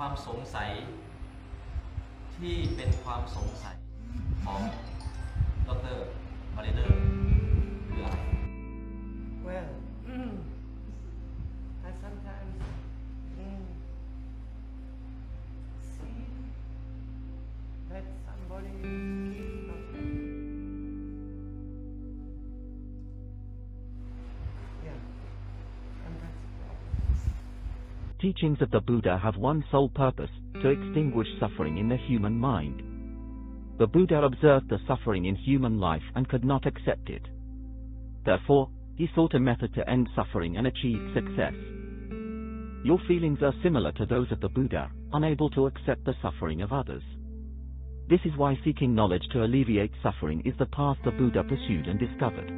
ความสงสัยที่เป็นความสงสัยของดร. Marina คืออะไร Well, I sometimes see that somebody is not happy. Yeah, and that's the problem. Teachings of the Buddha have one sole purpose, to extinguish suffering in the human mind. The Buddha observed the suffering in human life and could not accept it. Therefore, he sought a method to end suffering and achieve success. Your feelings are similar to those of the Buddha, unable to accept the suffering of others. This is why seeking knowledge to alleviate suffering is the path the Buddha pursued and discovered.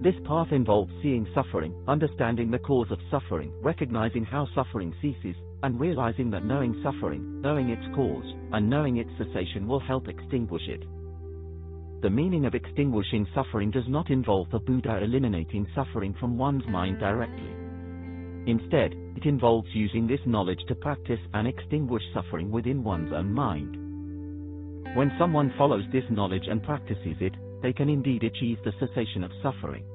This path involves seeing suffering, understanding the cause of suffering, recognizing how suffering ceases, and realizing that knowing suffering, knowing its cause, and knowing its cessation will help extinguish it. The meaning of extinguishing suffering does not involve the Buddha eliminating suffering from one's mind directly. Instead, it involves using this knowledge to practice and extinguish suffering within one's own mind. When someone follows this knowledge and practices it, they can indeed achieve the cessation of suffering.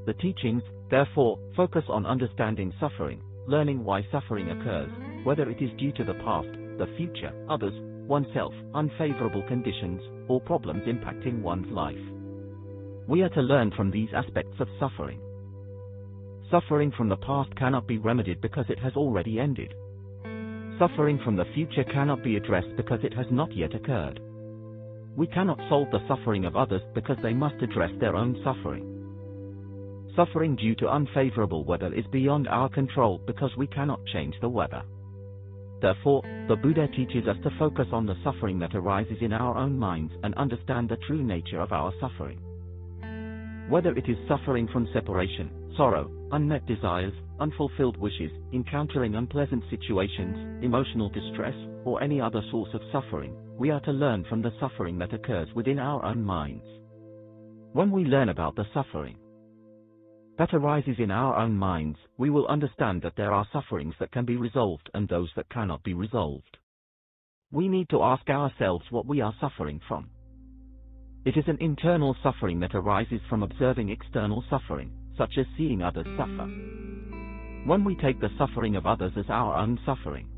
The teachings, therefore, focus on understanding suffering, learning why suffering occurs, whether it is due to the past, the future, others, oneself, unfavorable conditions, or problems impacting one's life. We are to learn from these aspects of suffering. Suffering from the past cannot be remedied because it has already ended. Suffering from the future cannot be addressed because it has not yet occurred. We cannot solve the suffering of others because they must address their own suffering. Suffering due to unfavorable weather is beyond our control because we cannot change the weather. Therefore, the Buddha teaches us to focus on the suffering that arises in our own minds and understand the true nature of our suffering. Whether it is suffering from separation, sorrow, unmet desires, unfulfilled wishes, encountering unpleasant situations, emotional distress, or any other source of suffering, we are to learn from the suffering that occurs within our own minds. When we learn about the suffering that arises in our own minds, we will understand that there are sufferings that can be resolved and those that cannot be resolved. We need to ask ourselves what we are suffering from. It is an internal suffering that arises from observing external suffering, such as seeing others suffer. When we take the suffering of others as our own suffering,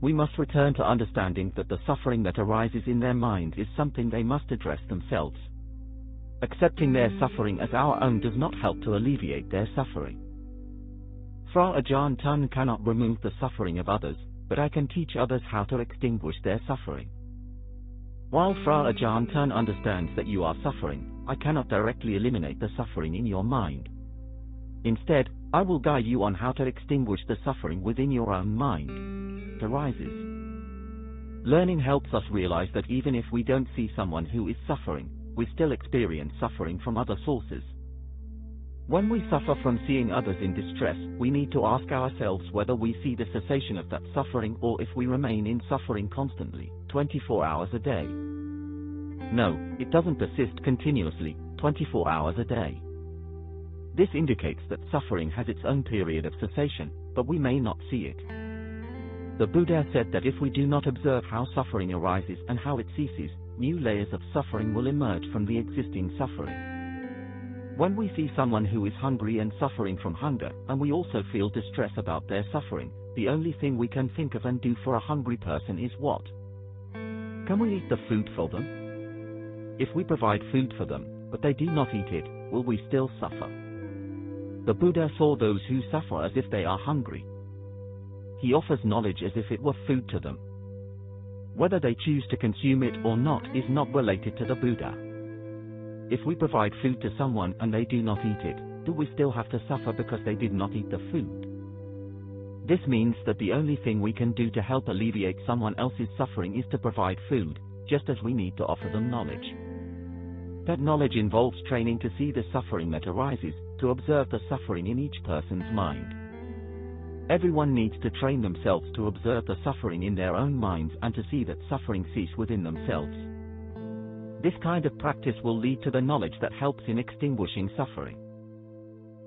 we must return to understanding that the suffering that arises in their mind is something they must address themselves. Accepting their suffering as our own does not help to alleviate their suffering. Phra Ajahn Ton cannot remove the suffering of others, but I can teach others how to extinguish their suffering. While Phra Ajahn Ton understands that you are suffering, I cannot directly eliminate the suffering in your mind. Instead, I will guide you on how to extinguish the suffering within your own mind that arises. Learning helps us realize that even if we don't see someone who is suffering, we still experience suffering from other sources. When we suffer from seeing others in distress, we need to ask ourselves whether we see the cessation of that suffering or if we remain in suffering constantly, 24 hours a day. No, it doesn't persist continuously, 24 hours a day. This indicates that suffering has its own period of cessation, but we may not see it. The Buddha said that if we do not observe how suffering arises and how it ceases, new layers of suffering will emerge from the existing suffering. When we see someone who is hungry and suffering from hunger, and we also feel distress about their suffering, the only thing we can think of and do for a hungry person is what? Can we eat the food for them? If we provide food for them, but they do not eat it, will we still suffer? The Buddha saw those who suffer as if they are hungry. He offers knowledge as if it were food to them. Whether they choose to consume it or not is not related to the Buddha. If we provide food to someone and they do not eat it, do we still have to suffer because they did not eat the food? This means that the only thing we can do to help alleviate someone else's suffering is to provide food, just as we need to offer them knowledge. That knowledge involves training to see the suffering that arises, to observe the suffering in each person's mind. Everyone needs to train themselves to observe the suffering in their own minds and to see that suffering cease within themselves. This kind of practice will lead to the knowledge that helps in extinguishing suffering.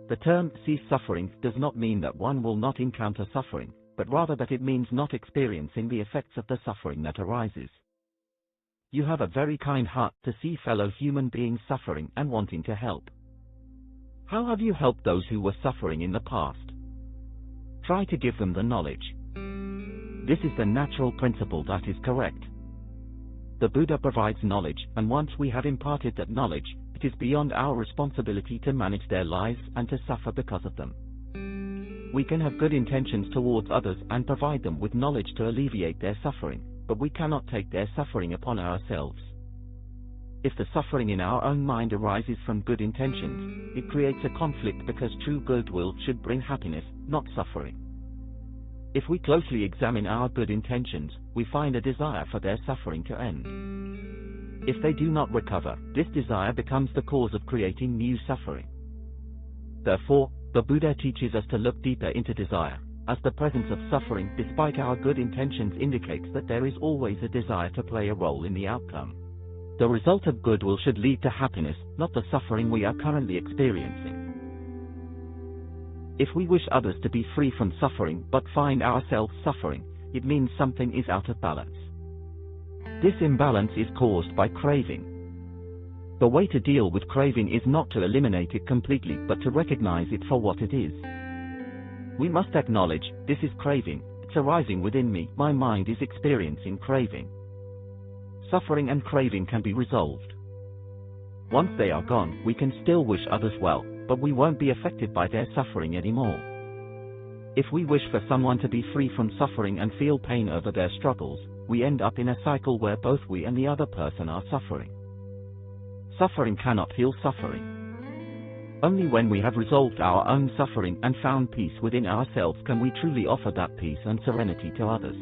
The term cease suffering does not mean that one will not encounter suffering, but rather that it means not experiencing the effects of the suffering that arises. You have a very kind heart to see fellow human beings suffering and wanting to help. How have you helped those who were suffering in the past? Try to give them the knowledge. This is the natural principle that is correct. The Buddha provides knowledge, and once we have imparted that knowledge, it is beyond our responsibility to manage their lives and to suffer because of them. We can have good intentions towards others and provide them with knowledge to alleviate their suffering, but we cannot take their suffering upon ourselves. If the suffering in our own mind arises from good intentions, it creates a conflict because true goodwill should bring happiness, not suffering. If we closely examine our good intentions, we find a desire for their suffering to end. If they do not recover, this desire becomes the cause of creating new suffering. Therefore, the Buddha teaches us to look deeper into desire, as the presence of suffering despite our good intentions indicates that there is always a desire to play a role in the outcome. The result of goodwill should lead to happiness, not the suffering we are currently experiencing. If we wish others to be free from suffering but find ourselves suffering, it means something is out of balance. This imbalance is caused by craving. The way to deal with craving is not to eliminate it completely but to recognize it for what it is. We must acknowledge, this is craving, it's arising within me, my mind is experiencing craving. Suffering and craving can be resolved. Once they are gone, we can still wish others well, but we won't be affected by their suffering anymore. If we wish for someone to be free from suffering and feel pain over their struggles, we end up in a cycle where both we and the other person are suffering. Suffering cannot heal suffering. Only when we have resolved our own suffering and found peace within ourselves can we truly offer that peace and serenity to others.